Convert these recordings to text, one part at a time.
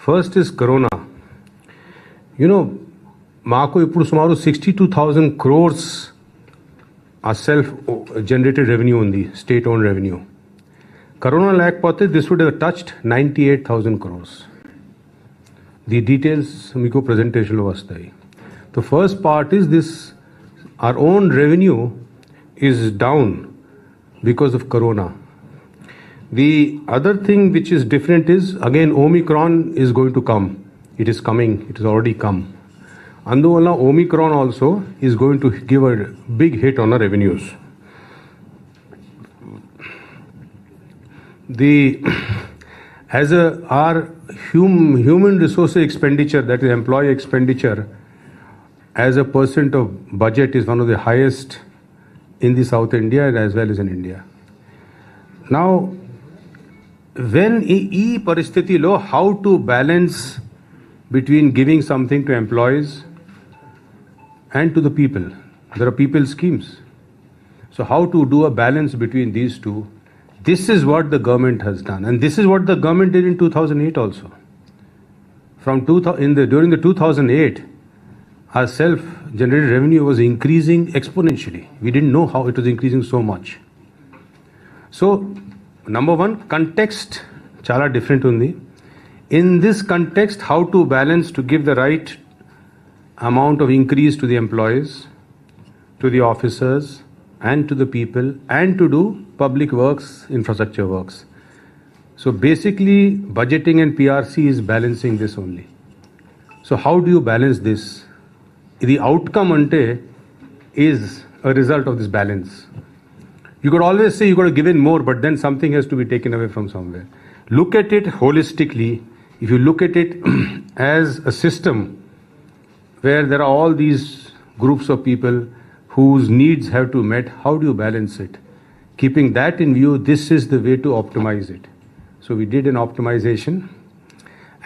First is Corona. మాకు ఇప్పుడు సుమారు 62,000 crores ఆ సెల్ఫ్ జనరేటెడ్ రెవెన్యూ ఉంది, స్టేట్ ఓన్ రెవెన్యూ. కరోనా లేకపోతే this would have touched 98,000 crores. The details మీకు ప్రజెంటేషన్లో వస్తాయి. The first part is this, our own revenue is down because of Corona. The other thing which is different is, again, Omicron is going to come. It is coming. It has already come. Anduvala Omicron also is going to give a big hit on our revenues. Our human resource expenditure, that is employee expenditure, as a percent of budget is one of the highest in the South India as well as in India. Now, when ee paristhiti lo, how to balance between giving something to employees and to the people? There are people schemes. So how to do a balance between these two? This is what the government has done, and this is what the government did in 2008 also. During the 2008, our self-generated revenue was increasing exponentially. We didn't know how it was increasing so much. So, number one, context chala different undi. In this context, how to balance to give the right amount of increase to the employees, to the officers, and to the people, and to do public works, infrastructure works. So basically, budgeting and PRC is balancing this only. So how do you balance this? The outcome ante is a result of this balance. You could always say you got to give in more, but then something has to be taken away from somewhere. Look at it holistically. If you look at it as a system where there are all these groups of people whose needs have to be met, how do you balance it? Keeping that in view, this is the way to optimize it. So we did an optimization,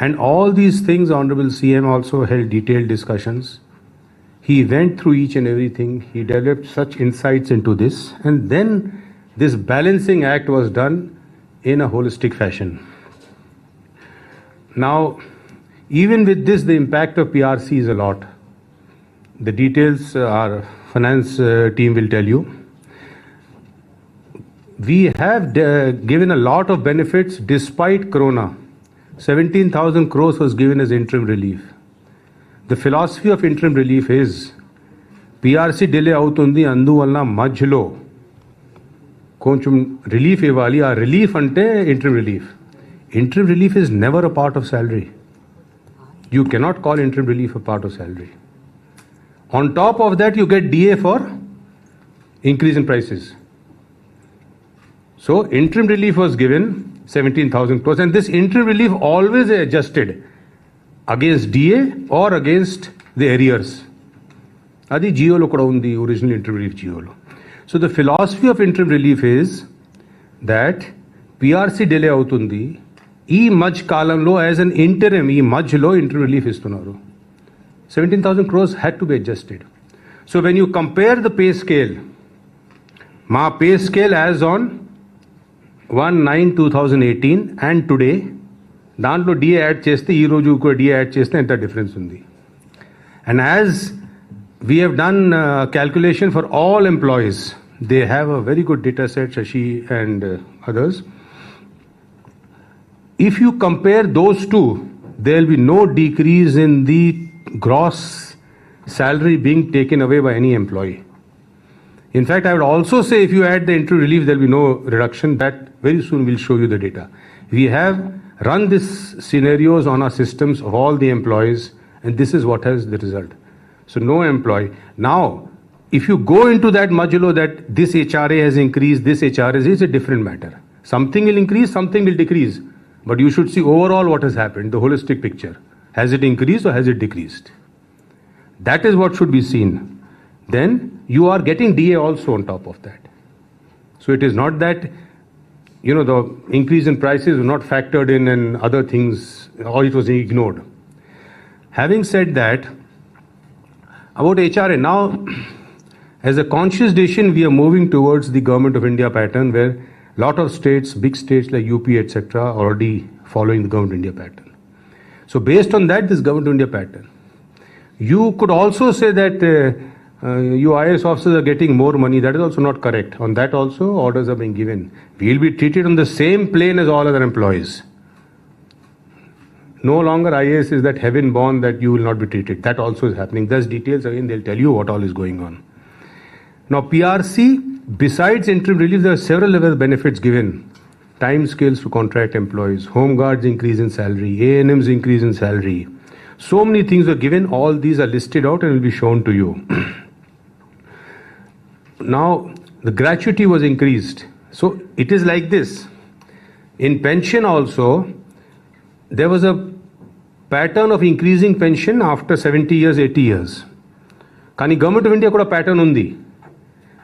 and all these things, Honorable CM also held detailed discussions. He went through each and everything. He developed such insights into this, and then this balancing act was done in a holistic fashion. Now, even with this, the impact of PRC is a lot. The details our finance team will tell you. We have given a lot of benefits despite Corona. 17,000 crores was given as interim relief. The philosophy of interim relief is PRC delay అవుతుంది అందువల్ల మధ్యలో కొంచెం relief ఇవ్వాలి. ఆ relief అంటే interim relief. Interim relief is never a part of salary. You cannot call interim relief a part of salary. On top of that, you get DA for increase in prices. So interim relief was given 17,000 crores, and this interim relief always adjusted against DA or against the arrears. Adi GO lo kuda undi, original interim relief GO lo. So the philosophy of interim relief is that PRC delay avutundi, ee maj kalamlo as an interim, ee majlo interim relief istunaru. 17,000 crores had to be adjusted. So when you compare the pay scale, ma pay scale as on 1/9/2018 and today, దాంట్లో DA add చేస్తే ఈ రోజు కూడా DA add చేస్తే ఎంత difference ఉంది. And as we have done calculation for all employees, they have a very good data set, Shashi and others. If you compare those two, there will be no decrease in the gross salary being taken away by any employee. In fact, I would also say if you add the interim relief, there will be no reduction. That very soon will show you the data. We have run these scenarios on our systems of all the employees, and this is what has the result. So no employee. Now, if you go into that modulo that this HRA has increased, this HRA is a different matter. Something will increase, something will decrease. But you should see overall what has happened, the holistic picture. Has it increased or has it decreased? That is what should be seen. Then you are getting DA also on top of that. So it is not that, the increase in prices were not factored in and other things, or it was ignored. Having said that, about HRA, now as a conscious decision, we are moving towards the Government of India pattern where lot of states, big states like UP, etc., are already following the Government of India pattern. So based on that, this Government of India pattern. You could also say that you IAS officers are getting more money. That is also not correct. On that also, orders are being given. We will be treated on the same plane as all other employees. No longer IAS is that heaven born that you will not be treated. That also is happening. There's details again, they'll tell you what all is going on. Now PRC, besides interim relief, there are several other benefits given. Time scales to contract employees, home guards increase in salary, A&Ms increase in salary. So many things were given. All these are listed out and will be shown to you. Now the gratuity was increased. So it is like this. In pension also, there was a pattern of increasing pension after 70 years, 80 years. Kani Government of India kuda pattern undi.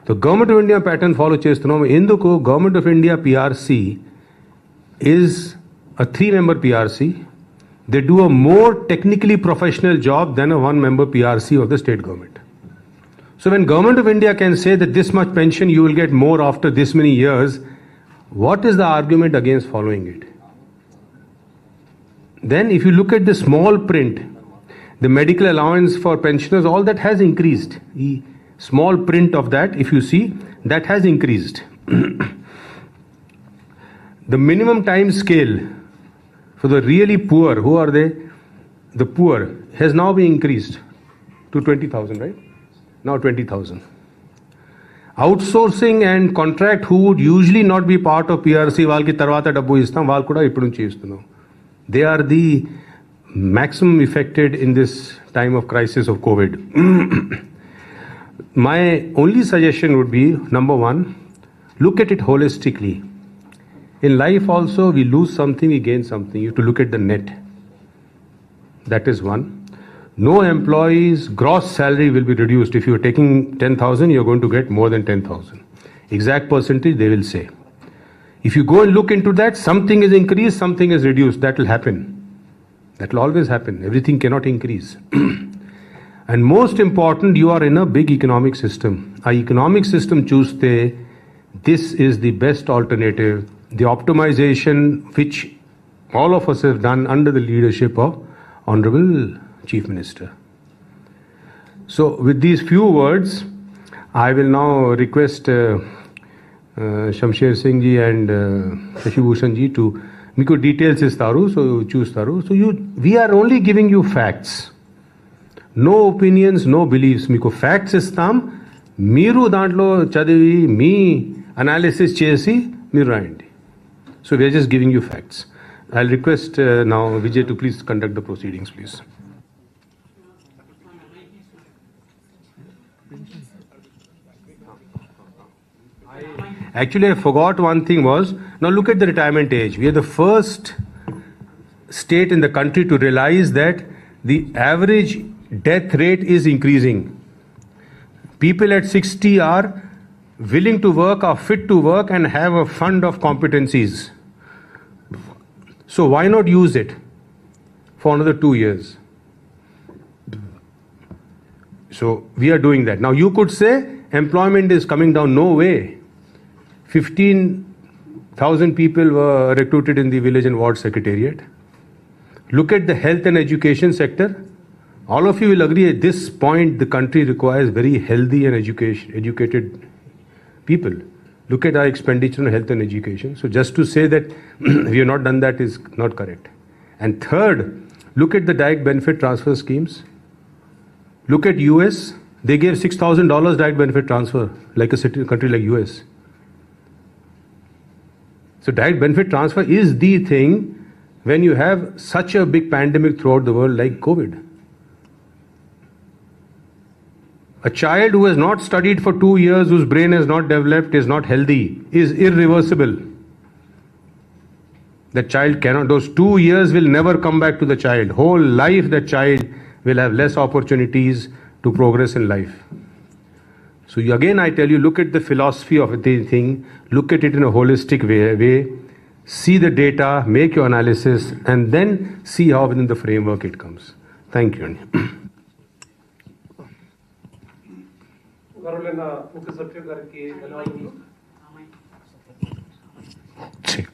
The Government of India pattern follow chestunnam. Enduku Government of India PRC is a 3-member PRC. They do a more technically professional job than a 1-member PRC of the state government. So when Government of India can say that this much pension you will get more after this many years, what is the argument against following it? Then if you look at the small print, the medical allowance for pensioners, all that has increased. The small print of that, if you see, that has increased. The minimum time scale for the really poor, who are they? The poor has now been increased to 20,000, right? Now 20,000. Outsourcing and contract who would usually not be part of PRC, వాళ్ళకి తర్వాత డబ్బు ఇస్తాం, వాళ్ళు కూడా ఇప్పుడు నుంచి ఇస్తున్నాం. They are the maximum affected in this time of crisis of COVID. My only suggestion would be, number one, look at it holistically. In life also, we lose something, we gain something. You have to look at the net. That is one. No employee's gross salary will be reduced. If you are taking 10,000, you are going to get more than 10,000. Exact percentage they will say. If you go and look into that, something is increased, something is reduced. That will happen. That will always happen. Everything cannot increase. And most important, you are in a big economic system. Our economic system chuste, this is the best alternative. The optimization which all of us have done under the leadership of Honorable Chief Minister. So with these few words, I will now request Shamsher Singh ji and Shashi Bhushan ji to meeku details istaru, so chustaru. So we are only giving you facts. No opinions, no beliefs. Meeku facts istam. Meeru dantlo chadivi, me analysis chesi, meeru rayandi. So we are just giving you facts. I'll request now Vijay to please conduct the proceedings, please. Actually, I forgot one thing was, now look at the retirement age. We are the first state in the country to realize that the average death rate is increasing. People at 60 are willing to work, are fit to work and have a fund of competencies. So why not use it for another 2 years? So we are doing that. Now you could say employment is coming down. No way. 15,000 people were recruited in the village and ward secretariat. Look at the health and education sector. All of you will agree at this point the country requires very healthy and educated people. Look at our expenditure on health and education. So just to say that we have not done that is not correct. And third, look at the direct benefit transfer schemes. Look at US. They gave $6,000 direct benefit transfer like a country like US. So direct benefit transfer is the thing when you have such a big pandemic throughout the world like COVID. A child who has not studied for 2 years, whose brain has not developed, is not healthy, is irreversible. That child cannot, those 2 years will never come back to the child. Whole life that child will have less opportunities to progress in life. So again I tell you, look at the philosophy of the thing, look at it in a holistic way, see the data, make your analysis and then see how within the framework it comes. Thank you. Sure.